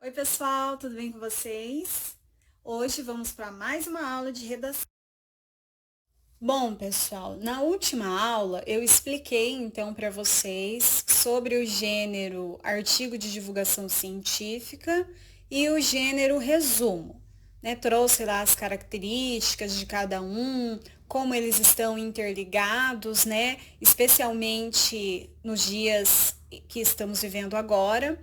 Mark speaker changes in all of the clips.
Speaker 1: Oi, pessoal, tudo bem com vocês? Hoje vamos para mais uma aula de redação. Bom, pessoal, na última aula eu expliquei então para vocês sobre o gênero artigo de divulgação científica e o gênero resumo, né? Trouxe lá as características de cada um, como eles estão interligados, né? Especialmente nos dias que estamos vivendo agora.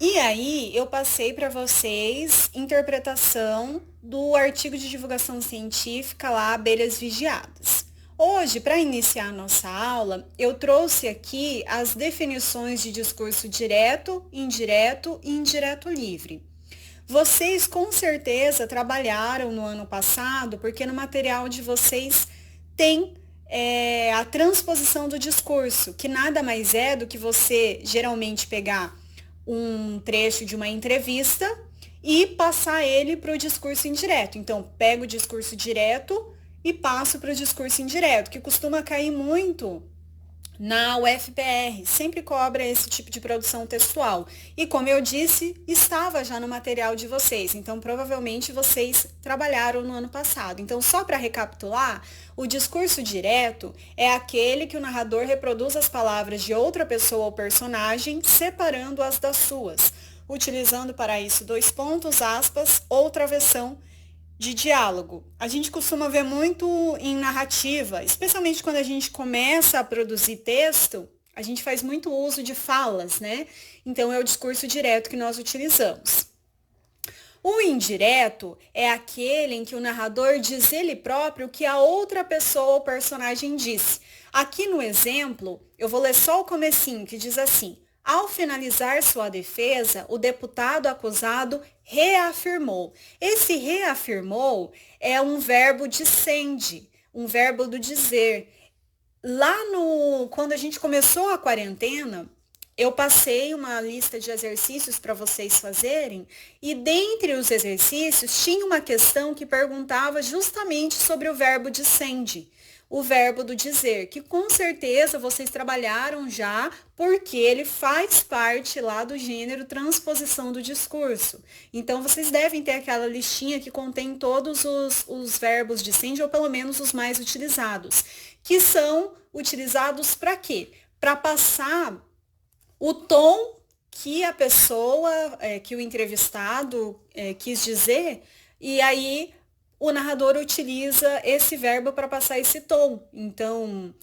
Speaker 1: E aí, eu passei para vocês interpretação do artigo de divulgação científica lá, Abelhas Vigiadas. Hoje, para iniciar a nossa aula, eu trouxe aqui as definições de discurso direto, indireto e indireto livre. Vocês com certeza trabalharam no ano passado, porque no material de vocês tem a transposição do discurso, que nada mais é do que você geralmente pegar um trecho de uma entrevista e passar ele para o discurso indireto. Então, pego o discurso direto e passo para o discurso indireto, que costuma cair muito na UFPR, sempre cobra esse tipo de produção textual. E como eu disse, estava já no material de vocês, então provavelmente vocês trabalharam no ano passado. Então, só para recapitular, o discurso direto é aquele que o narrador reproduz as palavras de outra pessoa ou personagem, separando-as das suas, utilizando para isso dois pontos, aspas, ou travessão de diálogo. A gente costuma ver muito em narrativa, especialmente quando a gente começa a produzir texto, a gente faz muito uso de falas, né? Então é o discurso direto que nós utilizamos. O indireto é aquele em que o narrador diz ele próprio o que a outra pessoa ou personagem disse. Aqui no exemplo, eu vou ler só o comecinho, que diz assim: ao finalizar sua defesa, o deputado acusado reafirmou. Esse reafirmou é um verbo dicende, um verbo do dizer. Quando a gente começou a quarentena, eu passei uma lista de exercícios para vocês fazerem e dentre os exercícios tinha uma questão que perguntava justamente sobre o verbo dicende, o verbo do dizer, que com certeza vocês trabalharam já, porque ele faz parte lá do gênero transposição do discurso. Então, vocês devem ter aquela listinha que contém todos os verbos dicende, ou pelo menos os mais utilizados, que são utilizados para quê? Para passar o tom que a pessoa, que o entrevistado quis dizer, e aí o narrador utiliza esse verbo para passar esse tom. Então,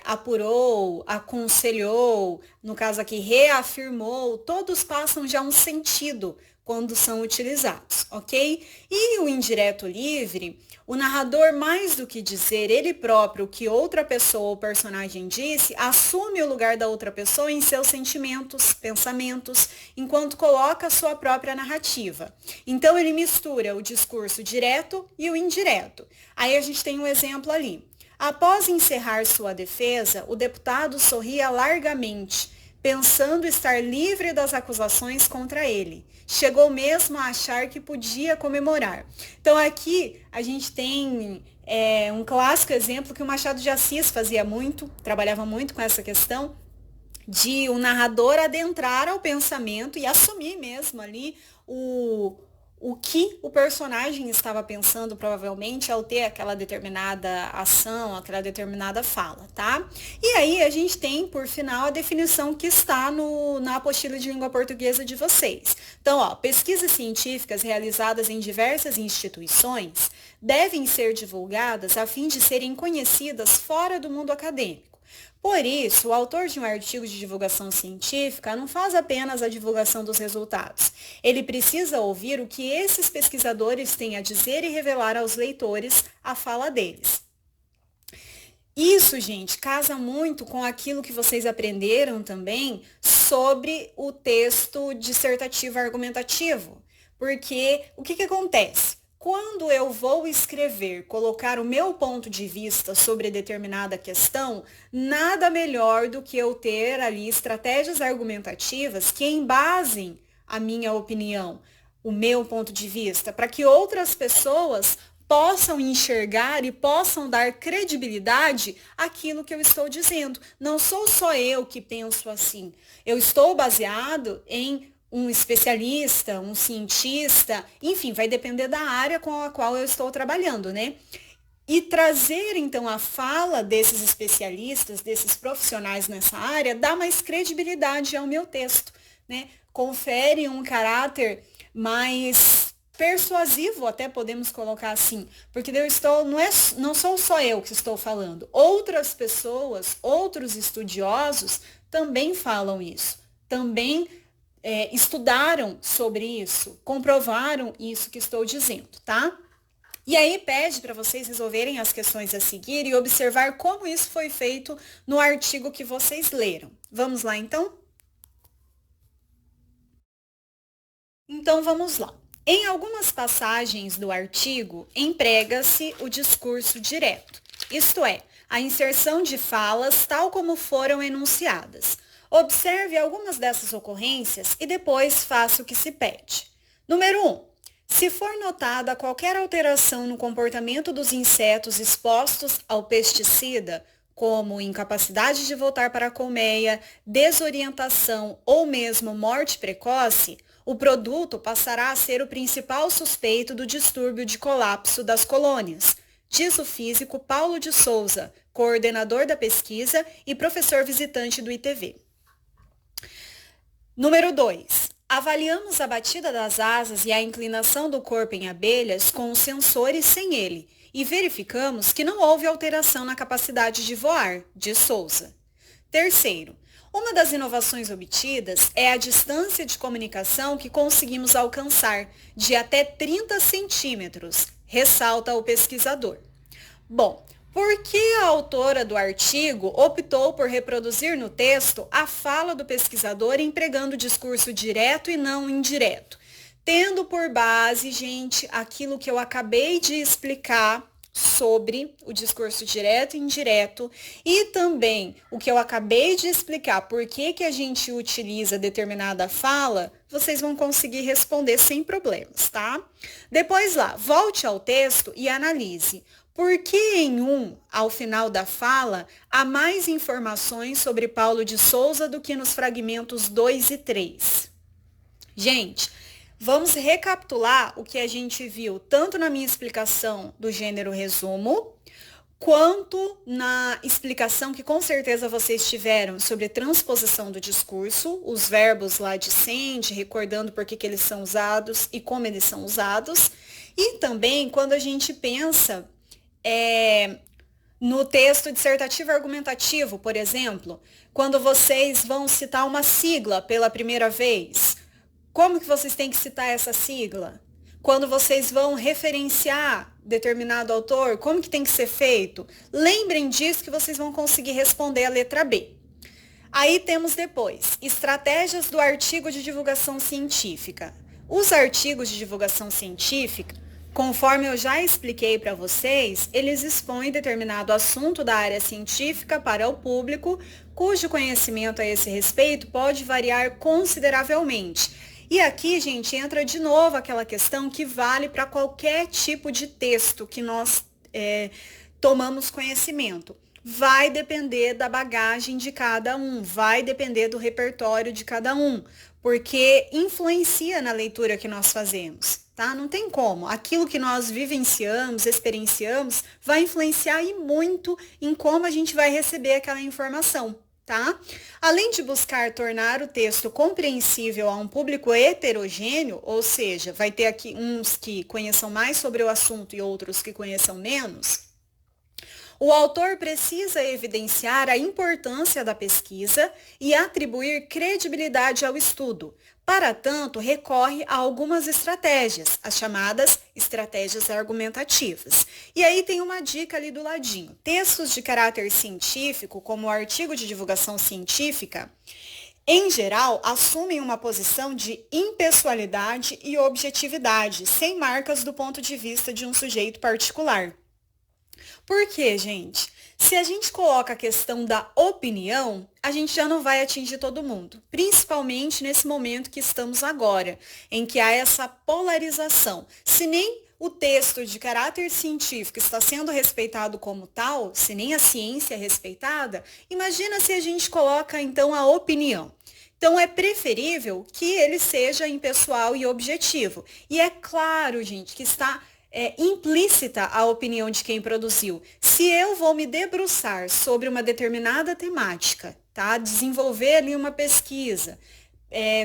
Speaker 1: apurou, aconselhou, no caso aqui, reafirmou, todos passam já um sentido quando são utilizados, ok? E o indireto livre, o narrador, mais do que dizer ele próprio o que outra pessoa ou personagem disse, assume o lugar da outra pessoa em seus sentimentos, pensamentos, enquanto coloca a sua própria narrativa. Então, ele mistura o discurso direto e o indireto. Aí a gente tem um exemplo ali. Após encerrar sua defesa, o deputado sorria largamente, pensando estar livre das acusações contra ele. Chegou mesmo a achar que podia comemorar. Então aqui a gente tem um clássico exemplo que o Machado de Assis fazia muito, trabalhava muito com essa questão, de o narrador adentrar ao pensamento e assumir mesmo ali o que o personagem estava pensando, provavelmente, ao ter aquela determinada ação, aquela determinada fala, tá? E aí a gente tem, por final, a definição que está na apostila de língua portuguesa de vocês. Então, ó, pesquisas científicas realizadas em diversas instituições devem ser divulgadas a fim de serem conhecidas fora do mundo acadêmico. Por isso, o autor de um artigo de divulgação científica não faz apenas a divulgação dos resultados. Ele precisa ouvir o que esses pesquisadores têm a dizer e revelar aos leitores a fala deles. Isso, gente, casa muito com aquilo que vocês aprenderam também sobre o texto dissertativo argumentativo. Porque o que acontece? Quando eu vou escrever, colocar o meu ponto de vista sobre determinada questão, nada melhor do que eu ter ali estratégias argumentativas que embasem a minha opinião, o meu ponto de vista, para que outras pessoas possam enxergar e possam dar credibilidade àquilo que eu estou dizendo. Não sou só eu que penso assim. Eu estou baseado em um especialista, um cientista, enfim, vai depender da área com a qual eu estou trabalhando, né? E trazer, então, a fala desses especialistas, desses profissionais nessa área, dá mais credibilidade ao meu texto, né? Confere um caráter mais persuasivo, até podemos colocar assim, porque eu estou, não sou só eu que estou falando, outras pessoas, outros estudiosos também falam isso, também estudaram sobre isso, comprovaram isso que estou dizendo, tá? E aí pede para vocês resolverem as questões a seguir e observar como isso foi feito no artigo que vocês leram. Vamos lá, então? Então, vamos lá. Em algumas passagens do artigo, emprega-se o discurso direto, isto é, a inserção de falas tal como foram enunciadas. Observe algumas dessas ocorrências e depois faça o que se pede. Número 1. Se for notada qualquer alteração no comportamento dos insetos expostos ao pesticida, como incapacidade de voltar para a colmeia, desorientação ou mesmo morte precoce, o produto passará a ser o principal suspeito do distúrbio de colapso das colônias, diz o físico Paulo de Souza, coordenador da pesquisa e professor visitante do ITV. Número 2. Avaliamos a batida das asas e a inclinação do corpo em abelhas com os sensores sem ele e verificamos que não houve alteração na capacidade de voar, diz Souza. Terceiro, uma das inovações obtidas é a distância de comunicação que conseguimos alcançar, de até 30 centímetros, ressalta o pesquisador. Bom, por que a autora do artigo optou por reproduzir no texto a fala do pesquisador empregando discurso direto e não indireto? Tendo por base, gente, aquilo que eu acabei de explicar sobre o discurso direto e indireto e também o que eu acabei de explicar, por que a gente utiliza determinada fala, vocês vão conseguir responder sem problemas, tá? Depois lá, volte ao texto e analise. Por que em ao final da fala, há mais informações sobre Paulo de Souza do que nos fragmentos 2 e 3? Gente, vamos recapitular o que a gente viu tanto na minha explicação do gênero resumo, quanto na explicação que com certeza vocês tiveram sobre transposição do discurso, os verbos lá de sente, recordando por que eles são usados e como eles são usados, e também quando a gente pensa no texto dissertativo argumentativo, por exemplo, quando vocês vão citar uma sigla pela primeira vez, como que vocês têm que citar essa sigla? Quando vocês vão referenciar determinado autor, como que tem que ser feito? Lembrem disso que vocês vão conseguir responder a letra B. Aí temos depois, estratégias do artigo de divulgação científica. Os artigos de divulgação científica, conforme eu já expliquei para vocês, eles expõem determinado assunto da área científica para o público, cujo conhecimento a esse respeito pode variar consideravelmente. E aqui, gente, entra de novo aquela questão que vale para qualquer tipo de texto que nós tomamos conhecimento. Vai depender da bagagem de cada um, vai depender do repertório de cada um, porque influencia na leitura que nós fazemos, tá? Não tem como. Aquilo que nós vivenciamos, experienciamos, vai influenciar e muito em como a gente vai receber aquela informação. Tá? Além de buscar tornar o texto compreensível a um público heterogêneo, ou seja, vai ter aqui uns que conheçam mais sobre o assunto e outros que conheçam menos, o autor precisa evidenciar a importância da pesquisa e atribuir credibilidade ao estudo. Para tanto, recorre a algumas estratégias, as chamadas estratégias argumentativas. E aí tem uma dica ali do ladinho. Textos de caráter científico, como o artigo de divulgação científica, em geral, assumem uma posição de impessoalidade e objetividade, sem marcas do ponto de vista de um sujeito particular. Por quê, gente? Se a gente coloca a questão da opinião, a gente já não vai atingir todo mundo, principalmente nesse momento que estamos agora, em que há essa polarização. Se nem o texto de caráter científico está sendo respeitado como tal, se nem a ciência é respeitada, imagina se a gente coloca então a opinião. Então, é preferível que ele seja impessoal e objetivo. E é claro, gente, que está implícita a opinião de quem produziu. Se eu vou me debruçar sobre uma determinada temática, tá? Desenvolver ali uma pesquisa,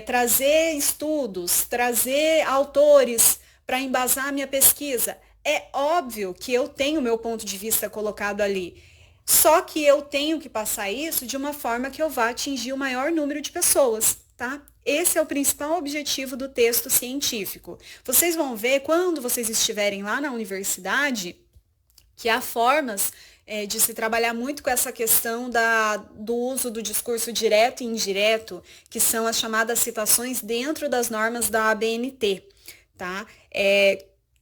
Speaker 1: trazer estudos, trazer autores para embasar a minha pesquisa, é óbvio que eu tenho o meu ponto de vista colocado ali. Só que eu tenho que passar isso de uma forma que eu vá atingir o maior número de pessoas, tá? Esse é o principal objetivo do texto científico. Vocês vão ver, quando vocês estiverem lá na universidade, que há formas de se trabalhar muito com essa questão do uso do discurso direto e indireto, que são as chamadas citações dentro das normas da ABNT, tá?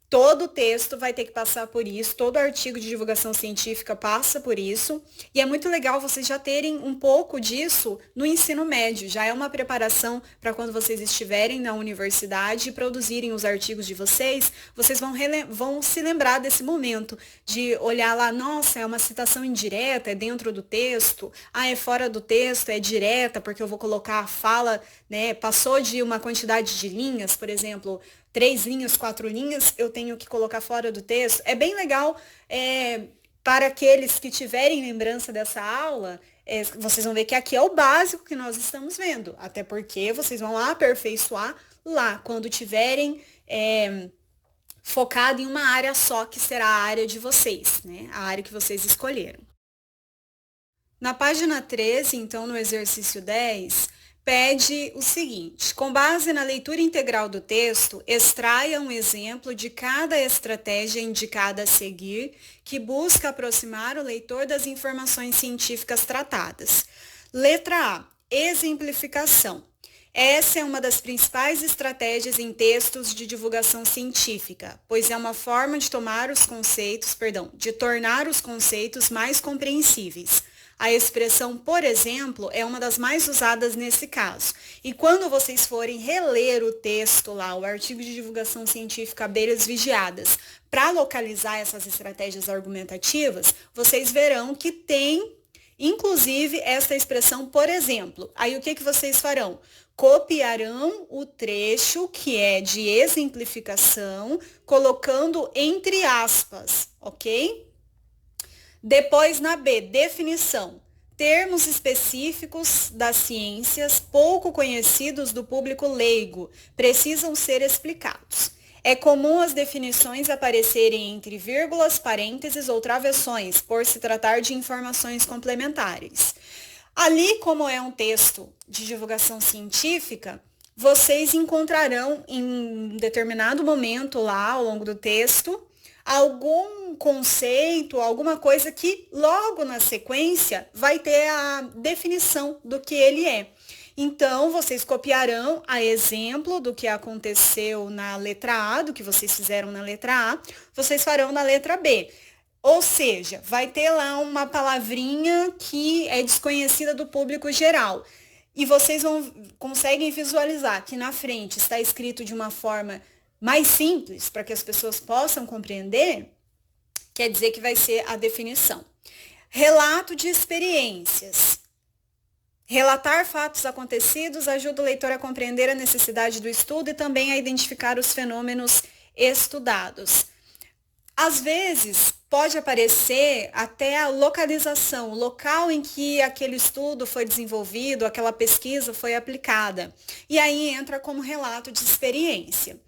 Speaker 1: Todo texto vai ter que passar por isso, todo artigo de divulgação científica passa por isso, e é muito legal vocês já terem um pouco disso no ensino médio, já é uma preparação para quando vocês estiverem na universidade e produzirem os artigos de vocês, vocês vão se lembrar desse momento, de olhar lá, nossa, é uma citação indireta, é dentro do texto, é fora do texto, é direta, porque eu vou colocar a fala, né, passou de uma quantidade de linhas, por exemplo, 3 linhas, 4 linhas, eu tenho que colocar fora do texto. É bem legal para aqueles que tiverem lembrança dessa aula, vocês vão ver que aqui é o básico que nós estamos vendo, até porque vocês vão aperfeiçoar lá, quando tiverem focado em uma área só, que será a área de vocês, né? A área que vocês escolheram. Na página 13, então, no exercício 10, pede o seguinte: com base na leitura integral do texto, extraia um exemplo de cada estratégia indicada a seguir que busca aproximar o leitor das informações científicas tratadas. Letra A. Exemplificação. Essa é uma das principais estratégias em textos de divulgação científica, pois é uma forma de tornar os conceitos mais compreensíveis. A expressão, por exemplo, é uma das mais usadas nesse caso. E quando vocês forem reler o texto lá, o artigo de divulgação científica Abelhas Vigiadas, para localizar essas estratégias argumentativas, vocês verão que tem, inclusive, essa expressão, por exemplo. Aí o que vocês farão? Copiarão o trecho que é de exemplificação, colocando entre aspas, ok? Depois, na B, definição. Termos específicos das ciências, pouco conhecidos do público leigo, precisam ser explicados. É comum as definições aparecerem entre vírgulas, parênteses ou travessões, por se tratar de informações complementares. Ali, como é um texto de divulgação científica, vocês encontrarão em um determinado momento lá, ao longo do texto, algum conceito, alguma coisa que logo na sequência vai ter a definição do que ele é. Então, vocês copiarão a exemplo do que aconteceu na letra A, do que vocês fizeram na letra A, vocês farão na letra B. Ou seja, vai ter lá uma palavrinha que é desconhecida do público geral. E vocês conseguem visualizar que na frente está escrito de uma forma mais simples, para que as pessoas possam compreender, quer dizer que vai ser a definição. Relato de experiências. Relatar fatos acontecidos ajuda o leitor a compreender a necessidade do estudo e também a identificar os fenômenos estudados. Às vezes, pode aparecer até a localização, o local em que aquele estudo foi desenvolvido, aquela pesquisa foi aplicada. E aí entra como relato de experiência.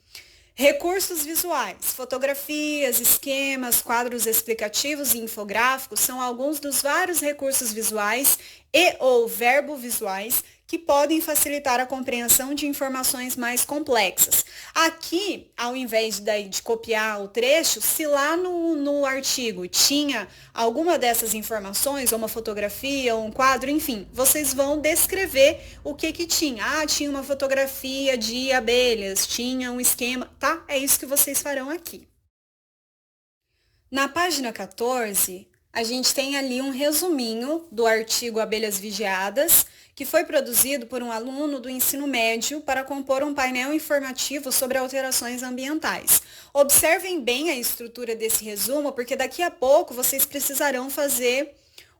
Speaker 1: Recursos visuais, fotografias, esquemas, quadros explicativos e infográficos são alguns dos vários recursos visuais e ou verbo-visuais que podem facilitar a compreensão de informações mais complexas. Aqui, ao invés de copiar o trecho, se lá no artigo tinha alguma dessas informações, ou uma fotografia, ou um quadro, enfim, vocês vão descrever o que tinha. Tinha uma fotografia de abelhas, tinha um esquema, tá? É isso que vocês farão aqui. Na página 14, a gente tem ali um resuminho do artigo Abelhas Vigiadas, que foi produzido por um aluno do ensino médio para compor um painel informativo sobre alterações ambientais. Observem bem a estrutura desse resumo, porque daqui a pouco vocês precisarão fazer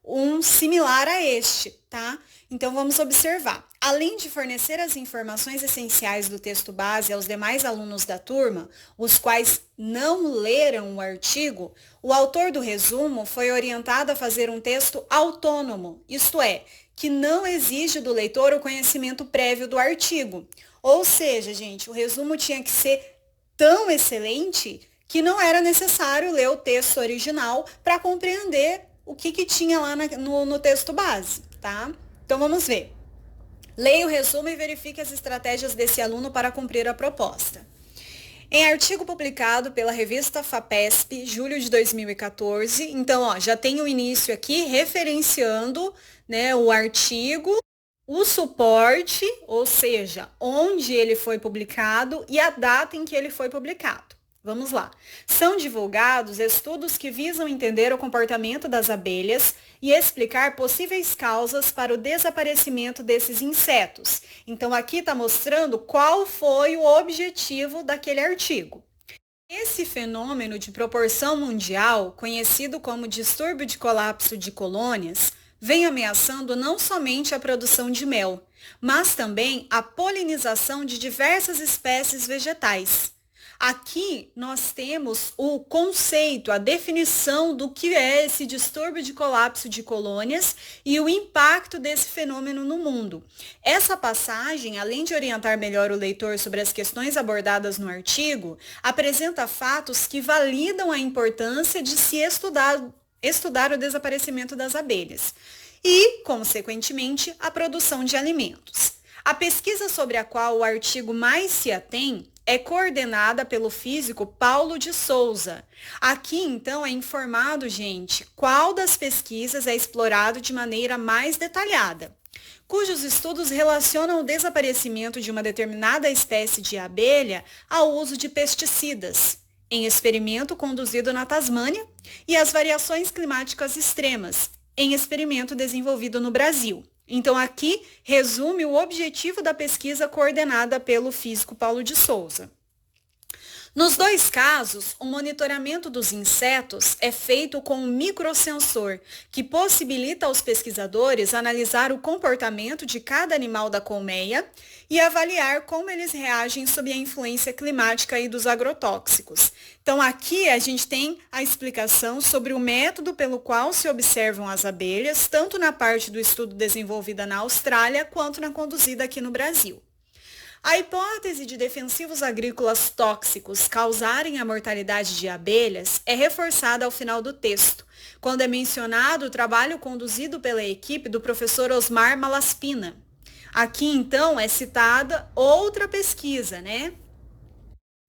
Speaker 1: um similar a este, tá? Então vamos observar. Além de fornecer as informações essenciais do texto base aos demais alunos da turma, os quais não leram o artigo, o autor do resumo foi orientado a fazer um texto autônomo, isto é, que não exige do leitor o conhecimento prévio do artigo. Ou seja, gente, o resumo tinha que ser tão excelente que não era necessário ler o texto original para compreender o que tinha lá no texto base, tá? Então vamos ver. Leia o resumo e verifique as estratégias desse aluno para cumprir a proposta. Em artigo publicado pela revista FAPESP, julho de 2014, então já tem o início aqui referenciando, né, o artigo, o suporte, ou seja, onde ele foi publicado e a data em que ele foi publicado. Vamos lá. São divulgados estudos que visam entender o comportamento das abelhas e explicar possíveis causas para o desaparecimento desses insetos. Então, aqui está mostrando qual foi o objetivo daquele artigo. Esse fenômeno de proporção mundial, conhecido como distúrbio de colapso de colônias, vem ameaçando não somente a produção de mel, mas também a polinização de diversas espécies vegetais. Aqui nós temos o conceito, a definição do que é esse distúrbio de colapso de colônias e o impacto desse fenômeno no mundo. Essa passagem, além de orientar melhor o leitor sobre as questões abordadas no artigo, apresenta fatos que validam a importância de se estudar o desaparecimento das abelhas e, consequentemente, a produção de alimentos. A pesquisa sobre a qual o artigo mais se atém é coordenada pelo físico Paulo de Souza. Aqui, então, é informado, gente, qual das pesquisas é explorado de maneira mais detalhada, cujos estudos relacionam o desaparecimento de uma determinada espécie de abelha ao uso de pesticidas, em experimento conduzido na Tasmânia, e as variações climáticas extremas, em experimento desenvolvido no Brasil. Então, aqui resume o objetivo da pesquisa coordenada pelo físico Paulo de Souza. Nos dois casos, o monitoramento dos insetos é feito com um microsensor, que possibilita aos pesquisadores analisar o comportamento de cada animal da colmeia e avaliar como eles reagem sob a influência climática e dos agrotóxicos. Então, aqui a gente tem a explicação sobre o método pelo qual se observam as abelhas, tanto na parte do estudo desenvolvida na Austrália, quanto na conduzida aqui no Brasil. A hipótese de defensivos agrícolas tóxicos causarem a mortalidade de abelhas é reforçada ao final do texto, quando é mencionado o trabalho conduzido pela equipe do professor Osmar Malaspina. Aqui, então, é citada outra pesquisa, né?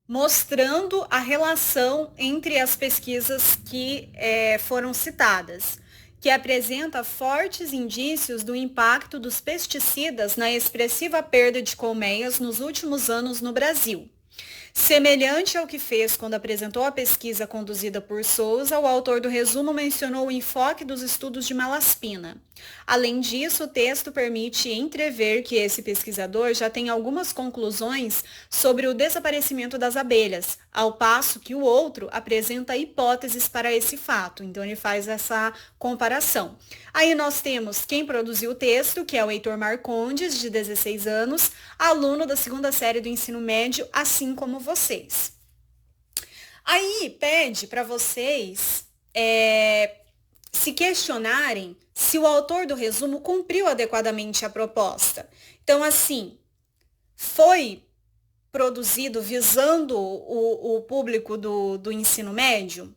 Speaker 1: Mostrando a relação entre as pesquisas que foram citadas, que apresenta fortes indícios do impacto dos pesticidas na expressiva perda de colmeias nos últimos anos no Brasil. Semelhante ao que fez quando apresentou a pesquisa conduzida por Souza, o autor do resumo mencionou o enfoque dos estudos de Malaspina. Além disso, o texto permite entrever que esse pesquisador já tem algumas conclusões sobre o desaparecimento das abelhas, ao passo que o outro apresenta hipóteses para esse fato. Então, ele faz essa comparação. Aí nós temos quem produziu o texto, que é o Heitor Marcondes, de 16 anos, aluno da segunda série do ensino médio, assim como vocês. Aí pede para vocês se questionarem se o autor do resumo cumpriu adequadamente a proposta. Então, assim, foi produzido visando o público do ensino médio?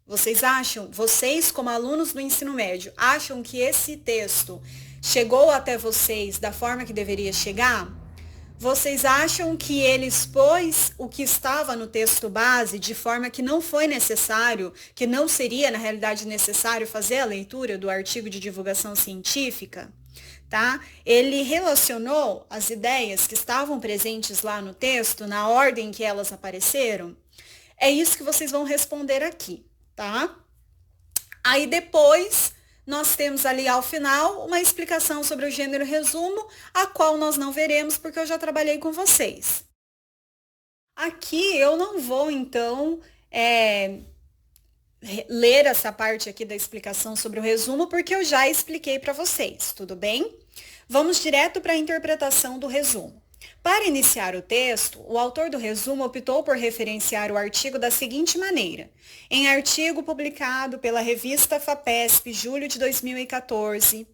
Speaker 1: Vocês como alunos do ensino médio, acham que esse texto chegou até vocês da forma que deveria chegar? Vocês acham que ele expôs o que estava no texto base de forma que não foi necessário, que não seria, na realidade, necessário fazer a leitura do artigo de divulgação científica? Tá? Ele relacionou as ideias que estavam presentes lá no texto na ordem que elas apareceram? É isso que vocês vão responder aqui, tá? Aí depois nós temos ali ao final uma explicação sobre o gênero resumo, a qual nós não veremos porque eu já trabalhei com vocês. Aqui eu não vou, então, ler essa parte aqui da explicação sobre o resumo, porque eu já expliquei para vocês, tudo bem? Vamos direto para a interpretação do resumo. Para iniciar o texto, o autor do resumo optou por referenciar o artigo da seguinte maneira: em artigo publicado pela revista FAPESP, julho de 2014,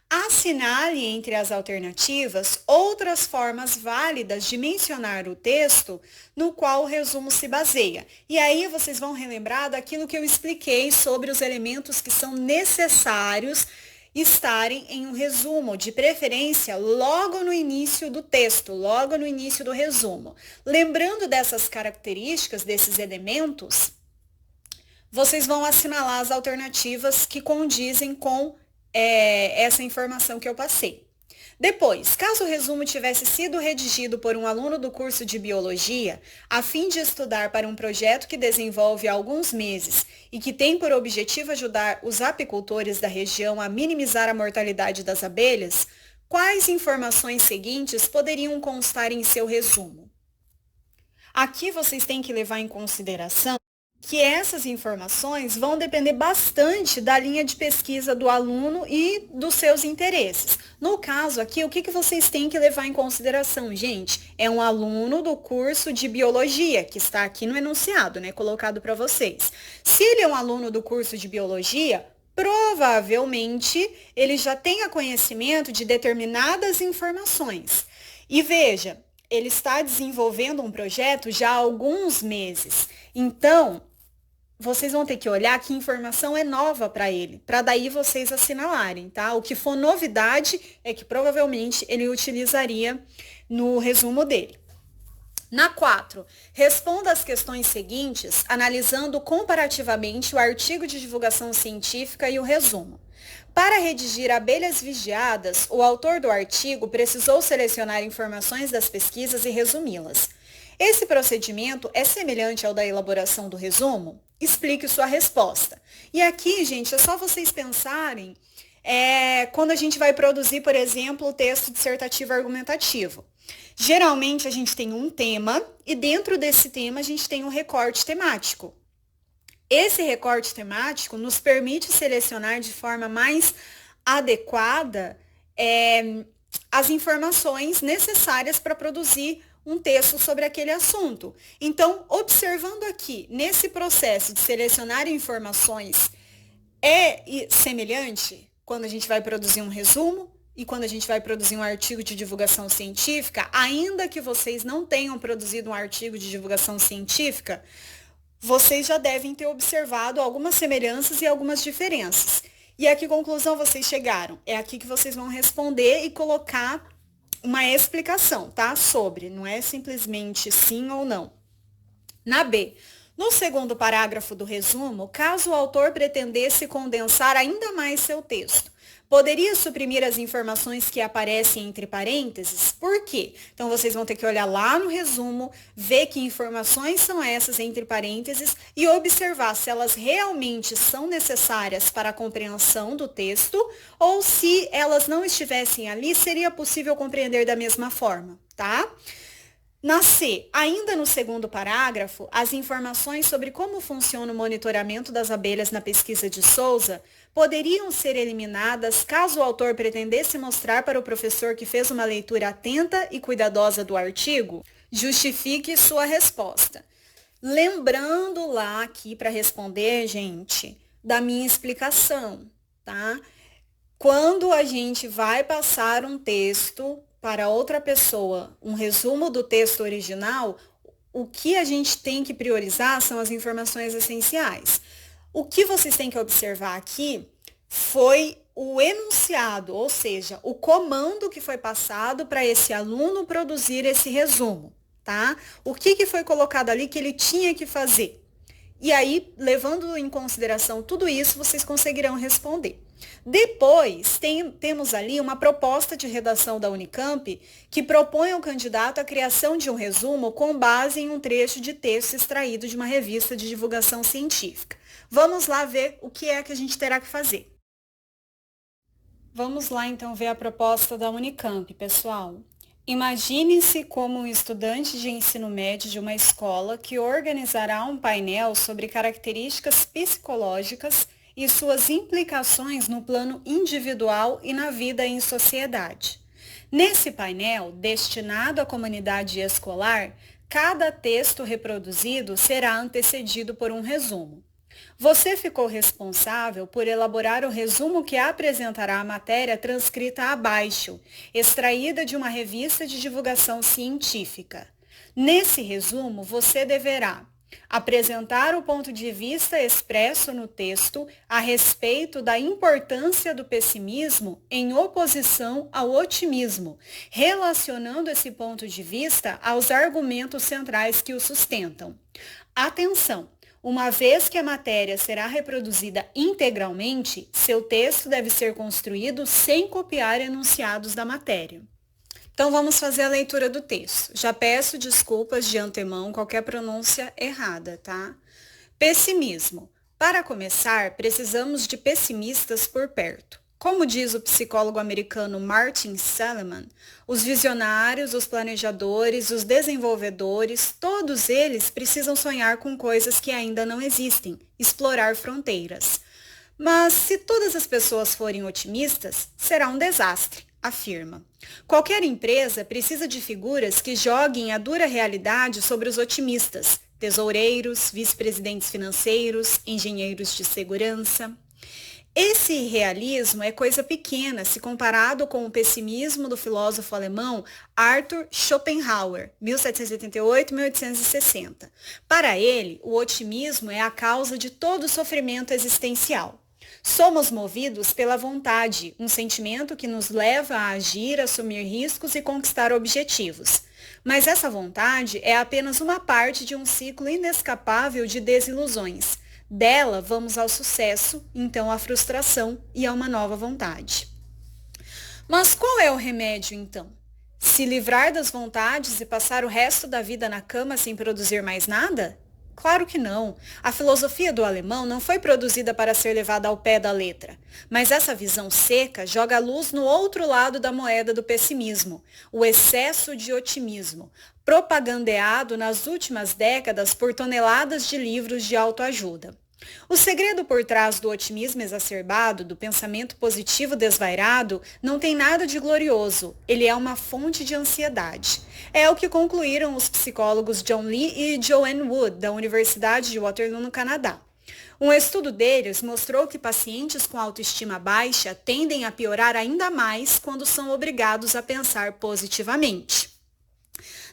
Speaker 1: assinale entre as alternativas outras formas válidas de mencionar o texto no qual o resumo se baseia. E aí vocês vão relembrar daquilo que eu expliquei sobre os elementos que são necessários estarem em um resumo, de preferência logo no início do texto, logo no início do resumo. Lembrando dessas características, desses elementos, vocês vão assinalar as alternativas que condizem com essa informação que eu passei. Depois, caso o resumo tivesse sido redigido por um aluno do curso de biologia, a fim de estudar para um projeto que desenvolve há alguns meses e que tem por objetivo ajudar os apicultores da região a minimizar a mortalidade das abelhas, quais informações seguintes poderiam constar em seu resumo? Aqui vocês têm que levar em consideração que essas informações vão depender bastante da linha de pesquisa do aluno e dos seus interesses. No caso aqui, o que vocês têm que levar em consideração, gente? É um aluno do curso de biologia, que está aqui no enunciado, né, colocado para vocês. Se ele é um aluno do curso de biologia, provavelmente ele já tenha conhecimento de determinadas informações. E veja, ele está desenvolvendo um projeto já há alguns meses. Então, vocês vão ter que olhar que informação é nova para ele, para daí vocês assinalarem, tá? O que for novidade é que provavelmente ele utilizaria no resumo dele. Na 4, responda as questões seguintes, analisando comparativamente o artigo de divulgação científica e o resumo. Para redigir Abelhas Vigiadas, o autor do artigo precisou selecionar informações das pesquisas e resumi-las. Esse procedimento é semelhante ao da elaboração do resumo? Explique sua resposta. E aqui, gente, é só vocês pensarem quando a gente vai produzir, por exemplo, o texto dissertativo argumentativo. Geralmente, a gente tem um tema e dentro desse tema a gente tem um recorte temático. Esse recorte temático nos permite selecionar de forma mais adequada as informações necessárias para produzir um texto sobre aquele assunto. Então, observando aqui, nesse processo de selecionar informações, é semelhante quando a gente vai produzir um resumo e quando a gente vai produzir um artigo de divulgação científica, ainda que vocês não tenham produzido um artigo de divulgação científica, vocês já devem ter observado algumas semelhanças e algumas diferenças. E a que conclusão vocês chegaram? É aqui que vocês vão responder e colocar uma explicação, tá? Sobre, não é simplesmente sim ou não. Na B, no segundo parágrafo do resumo, caso o autor pretendesse condensar ainda mais seu texto, poderia suprimir as informações que aparecem entre parênteses? Por quê? Então, vocês vão ter que olhar lá no resumo, ver que informações são essas entre parênteses e observar se elas realmente são necessárias para a compreensão do texto ou se elas não estivessem ali, seria possível compreender da mesma forma, tá? Na C, ainda no segundo parágrafo, as informações sobre como funciona o monitoramento das abelhas na pesquisa de Souza poderiam ser eliminadas caso o autor pretendesse mostrar para o professor que fez uma leitura atenta e cuidadosa do artigo? Justifique sua resposta. Lembrando lá aqui para responder, gente, da minha explicação, tá? Quando a gente vai passar um texto para outra pessoa, um resumo do texto original, o que a gente tem que priorizar são as informações essenciais. O que vocês têm que observar aqui foi o enunciado, ou seja, o comando que foi passado para esse aluno produzir esse resumo, tá? O que foi colocado ali que ele tinha que fazer? E aí, levando em consideração tudo isso, vocês conseguirão responder. Depois, temos ali uma proposta de redação da Unicamp que propõe ao candidato a criação de um resumo com base em um trecho de texto extraído de uma revista de divulgação científica. Vamos lá ver o que é que a gente terá que fazer. Vamos lá, então, ver a proposta da Unicamp, pessoal. Imagine-se como um estudante de ensino médio de uma escola que organizará um painel sobre características psicológicas e suas implicações no plano individual e na vida em sociedade. Nesse painel, destinado à comunidade escolar, cada texto reproduzido será antecedido por um resumo. Você ficou responsável por elaborar o resumo que apresentará a matéria transcrita abaixo, extraída de uma revista de divulgação científica. Nesse resumo, você deverá apresentar o ponto de vista expresso no texto a respeito da importância do pessimismo em oposição ao otimismo, relacionando esse ponto de vista aos argumentos centrais que o sustentam. Atenção! Uma vez que a matéria será reproduzida integralmente, seu texto deve ser construído sem copiar enunciados da matéria. Então vamos fazer a leitura do texto. Já peço desculpas de antemão qualquer pronúncia errada, tá? Pessimismo. Para começar, precisamos de pessimistas por perto. Como diz o psicólogo americano Martin Seligman, os visionários, os planejadores, os desenvolvedores, todos eles precisam sonhar com coisas que ainda não existem, explorar fronteiras. Mas se todas as pessoas forem otimistas, será um desastre, afirma. Qualquer empresa precisa de figuras que joguem a dura realidade sobre os otimistas, tesoureiros, vice-presidentes financeiros, engenheiros de segurança. Esse realismo é coisa pequena se comparado com o pessimismo do filósofo alemão Arthur Schopenhauer, 1788-1860. Para ele, o otimismo é a causa de todo sofrimento existencial. Somos movidos pela vontade, um sentimento que nos leva a agir, assumir riscos e conquistar objetivos. Mas essa vontade é apenas uma parte de um ciclo inescapável de desilusões. Dela, vamos ao sucesso, então à frustração e a uma nova vontade. Mas qual é o remédio, então? Se livrar das vontades e passar o resto da vida na cama sem produzir mais nada? Claro que não. A filosofia do alemão não foi produzida para ser levada ao pé da letra. Mas essa visão seca joga a luz no outro lado da moeda do pessimismo, o excesso de otimismo, propagandeado nas últimas décadas por toneladas de livros de autoajuda. O segredo por trás do otimismo exacerbado, do pensamento positivo desvairado, não tem nada de glorioso. Ele é uma fonte de ansiedade. É o que concluíram os psicólogos John Lee e Joanne Wood, da Universidade de Waterloo, no Canadá. Um estudo deles mostrou que pacientes com autoestima baixa tendem a piorar ainda mais quando são obrigados a pensar positivamente.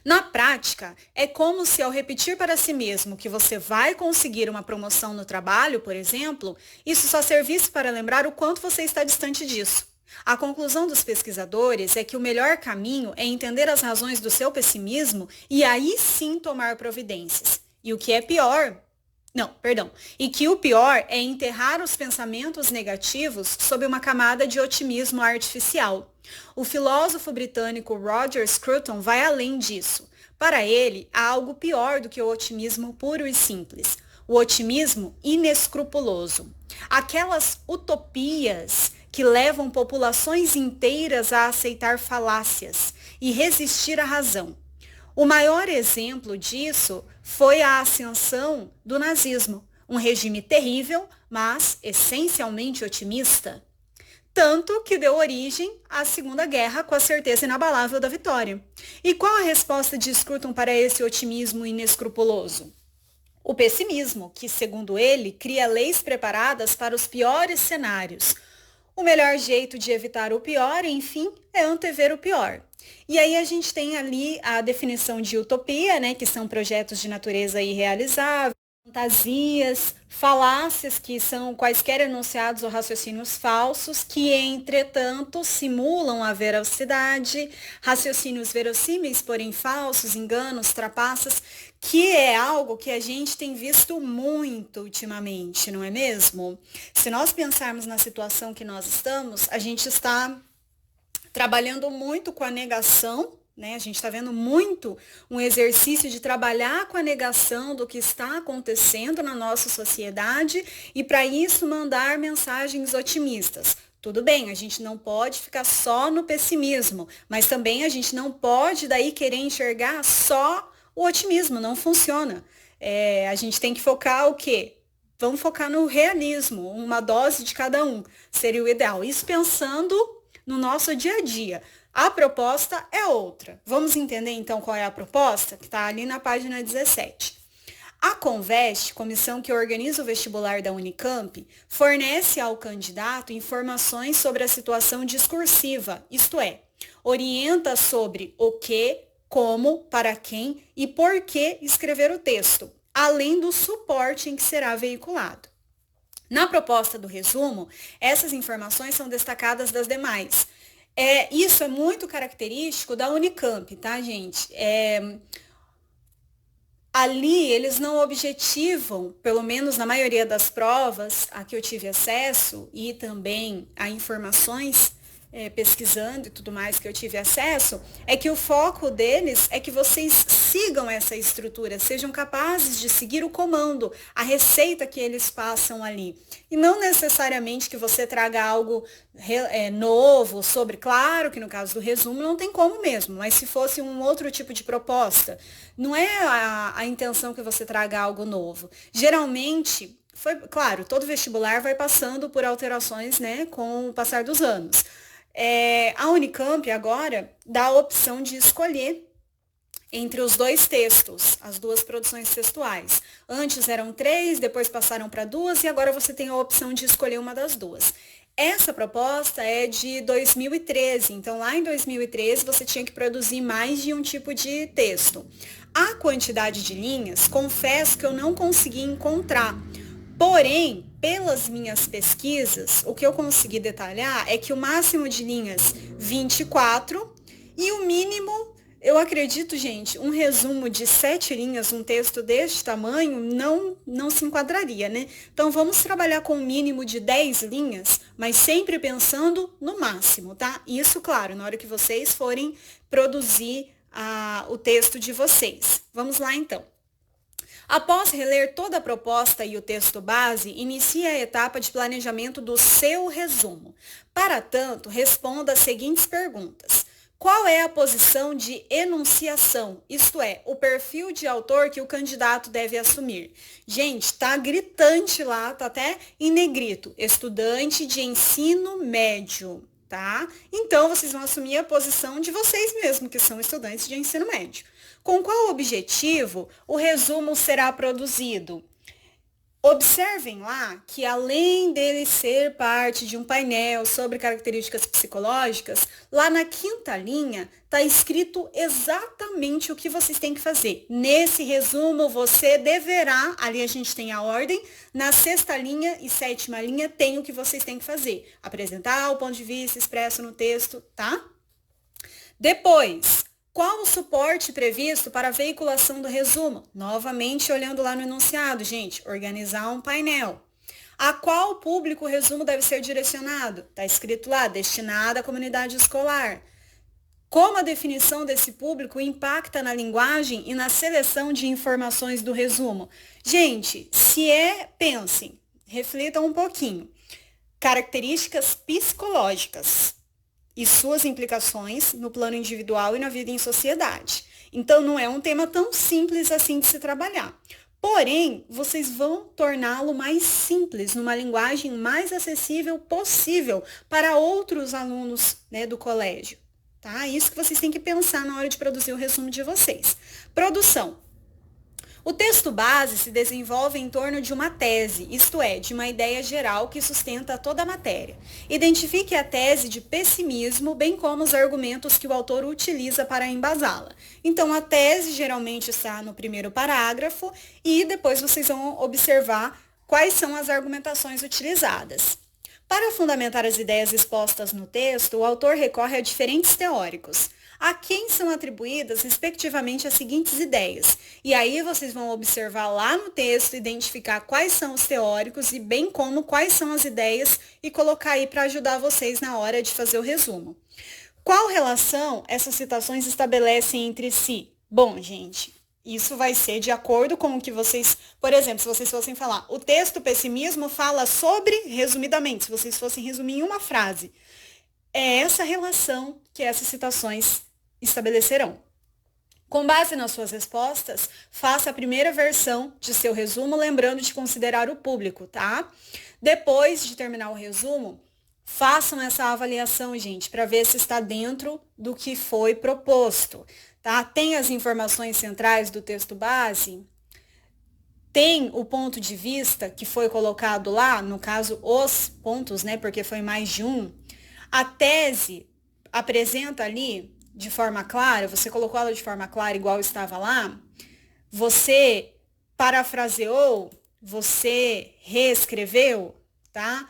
Speaker 1: Na prática, é como se ao repetir para si mesmo que você vai conseguir uma promoção no trabalho, por exemplo, isso só servisse para lembrar o quanto você está distante disso. A conclusão dos pesquisadores é que o melhor caminho é entender as razões do seu pessimismo e aí sim tomar providências. E o que é pior... E que o pior é enterrar os pensamentos negativos sob uma camada de otimismo artificial. O filósofo britânico Roger Scruton vai além disso. Para ele, há algo pior do que o otimismo puro e simples. O otimismo inescrupuloso. Aquelas utopias que levam populações inteiras a aceitar falácias e resistir à razão. O maior exemplo disso foi a ascensão do nazismo, um regime terrível, mas essencialmente otimista. Tanto que deu origem à Segunda Guerra com a certeza inabalável da vitória. E qual a resposta de Scruton para esse otimismo inescrupuloso? O pessimismo, que, segundo ele, cria leis preparadas para os piores cenários. O melhor jeito de evitar o pior, enfim, é antever o pior. E aí a gente tem ali a definição de utopia, né, que são projetos de natureza irrealizável, fantasias, falácias, que são quaisquer enunciados ou raciocínios falsos, que, entretanto, simulam a veracidade, raciocínios verossímeis, porém falsos, enganos, trapaças, que é algo que a gente tem visto muito ultimamente, não é mesmo? Se nós pensarmos na situação que nós estamos, a gente está trabalhando muito com a negação, né? A gente está vendo muito um exercício de trabalhar com a negação do que está acontecendo na nossa sociedade e, para isso, mandar mensagens otimistas. Tudo bem, a gente não pode ficar só no pessimismo, mas também a gente não pode daí querer enxergar só o otimismo, não funciona. A gente tem que focar o quê? Vamos focar no realismo, uma dose de cada um seria o ideal. Isso pensando no nosso dia a dia. A proposta é outra. Vamos entender então qual é a proposta? Que está ali na página 17. A Conveste, comissão que organiza o vestibular da Unicamp, fornece ao candidato informações sobre a situação discursiva, isto é, orienta sobre o que, como, para quem e por que escrever o texto, além do suporte em que será veiculado. Na proposta do resumo, essas informações são destacadas das demais. Isso é muito característico da Unicamp, tá, gente? Ali eles não objetivam, pelo menos na maioria das provas a que eu tive acesso e também a informações pesquisando e tudo mais que eu tive acesso, é que o foco deles é que vocês sigam essa estrutura, sejam capazes de seguir o comando, a receita que eles passam ali. E não necessariamente que você traga algo novo sobre, claro que no caso do resumo não tem como mesmo, mas se fosse um outro tipo de proposta, não é a intenção que você traga algo novo. Geralmente, claro, todo vestibular vai passando por alterações, né, com o passar dos anos. A Unicamp agora dá a opção de escolher entre os dois textos, as duas produções textuais. Antes eram 3, depois passaram para 2 e agora você tem a opção de escolher uma das duas. Essa proposta é de 2013, então lá em 2013 você tinha que produzir mais de um tipo de texto. A quantidade de linhas, confesso que eu não consegui encontrar. Porém, pelas minhas pesquisas, o que eu consegui detalhar é que o máximo de linhas 24 e o mínimo, eu acredito, gente, um resumo de 7 linhas, um texto deste tamanho, não se enquadraria, né? Então, vamos trabalhar com um mínimo de 10 linhas, mas sempre pensando no máximo, tá? Isso, claro, na hora que vocês forem produzir o texto de vocês. Vamos lá, então. Após reler toda a proposta e o texto base, inicie a etapa de planejamento do seu resumo. Para tanto, responda as seguintes perguntas. Qual é a posição de enunciação, isto é, o perfil de autor que o candidato deve assumir? Gente, tá gritante lá, tá até em negrito, estudante de ensino médio, tá? Então, vocês vão assumir a posição de vocês mesmos, que são estudantes de ensino médio. Com qual objetivo o resumo será produzido? Observem lá que, além dele ser parte de um painel sobre características psicológicas, lá na 5ª linha está escrito exatamente o que vocês têm que fazer. Nesse resumo, você deverá, ali a gente tem a ordem, na 6ª linha e 7ª linha tem o que vocês têm que fazer. Apresentar o ponto de vista expresso no texto, tá? Depois, qual o suporte previsto para a veiculação do resumo? Novamente, olhando lá no enunciado, gente, organizar um painel. A qual público o resumo deve ser direcionado? Está escrito lá, destinado à comunidade escolar. Como a definição desse público impacta na linguagem e na seleção de informações do resumo? Gente, pensem, reflitam um pouquinho. Características psicológicas e suas implicações no plano individual e na vida em sociedade. Então, não é um tema tão simples assim de se trabalhar. Porém, vocês vão torná-lo mais simples, numa linguagem mais acessível possível para outros alunos, né, do colégio. Tá? Isso que vocês têm que pensar na hora de produzir o resumo de vocês. Produção. O texto base se desenvolve em torno de uma tese, isto é, de uma ideia geral que sustenta toda a matéria. Identifique a tese de pessimismo, bem como os argumentos que o autor utiliza para embasá-la. Então, a tese geralmente está no primeiro parágrafo e depois vocês vão observar quais são as argumentações utilizadas. Para fundamentar as ideias expostas no texto, o autor recorre a diferentes teóricos, a quem são atribuídas, respectivamente, as seguintes ideias. E aí vocês vão observar lá no texto, identificar quais são os teóricos e bem como quais são as ideias e colocar aí para ajudar vocês na hora de fazer o resumo. Qual relação essas citações estabelecem entre si? Bom, gente, Isso vai ser de acordo com o que vocês, por exemplo, se vocês fossem falar, o texto pessimismo fala sobre, resumidamente, se vocês fossem resumir em uma frase, é essa relação que essas citações estabelecerão. Com base nas suas respostas, faça a primeira versão de seu resumo, lembrando de considerar o público, tá? Depois de terminar o resumo, façam essa avaliação, gente, para ver se está dentro do que foi proposto, tá? Tem as informações centrais do texto base? Tem o ponto de vista que foi colocado lá, no caso, os pontos, né? Porque foi mais de um. A tese apresenta ali de forma clara, você colocou ela de forma clara, igual estava lá, você parafraseou, você reescreveu, tá?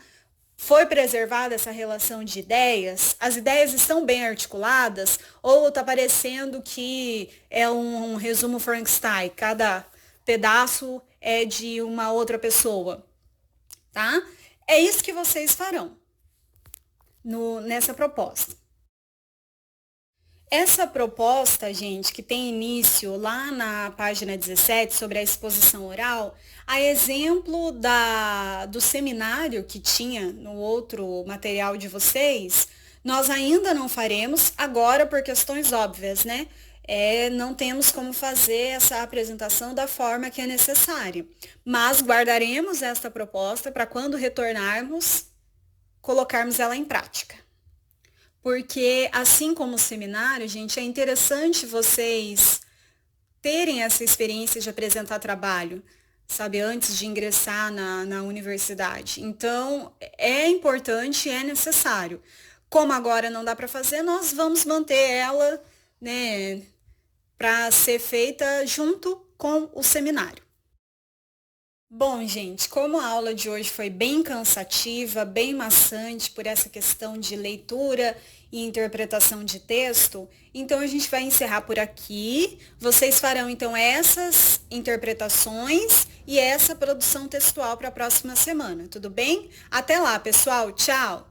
Speaker 1: Foi preservada essa relação de ideias? As ideias estão bem articuladas? Ou está parecendo que é um resumo Frankenstein? Cada pedaço é de uma outra pessoa, tá? É isso que vocês farão nessa proposta. Essa proposta, gente, que tem início lá na página 17 sobre a exposição oral, a exemplo do seminário que tinha no outro material de vocês, nós ainda não faremos agora por questões óbvias, né? Não temos como fazer essa apresentação da forma que é necessária, mas guardaremos esta proposta para quando retornarmos, colocarmos ela em prática. Porque, assim como o seminário, gente, é interessante vocês terem essa experiência de apresentar trabalho, sabe, antes de ingressar na universidade. Então, é importante e é necessário. Como agora não dá para fazer, nós vamos manter ela, né, para ser feita junto com o seminário. Bom, gente, como a aula de hoje foi bem cansativa, bem maçante por essa questão de leitura e interpretação de texto, então a gente vai encerrar por aqui. Vocês farão então essas interpretações e essa produção textual para a próxima semana, tudo bem? Até lá, pessoal, tchau!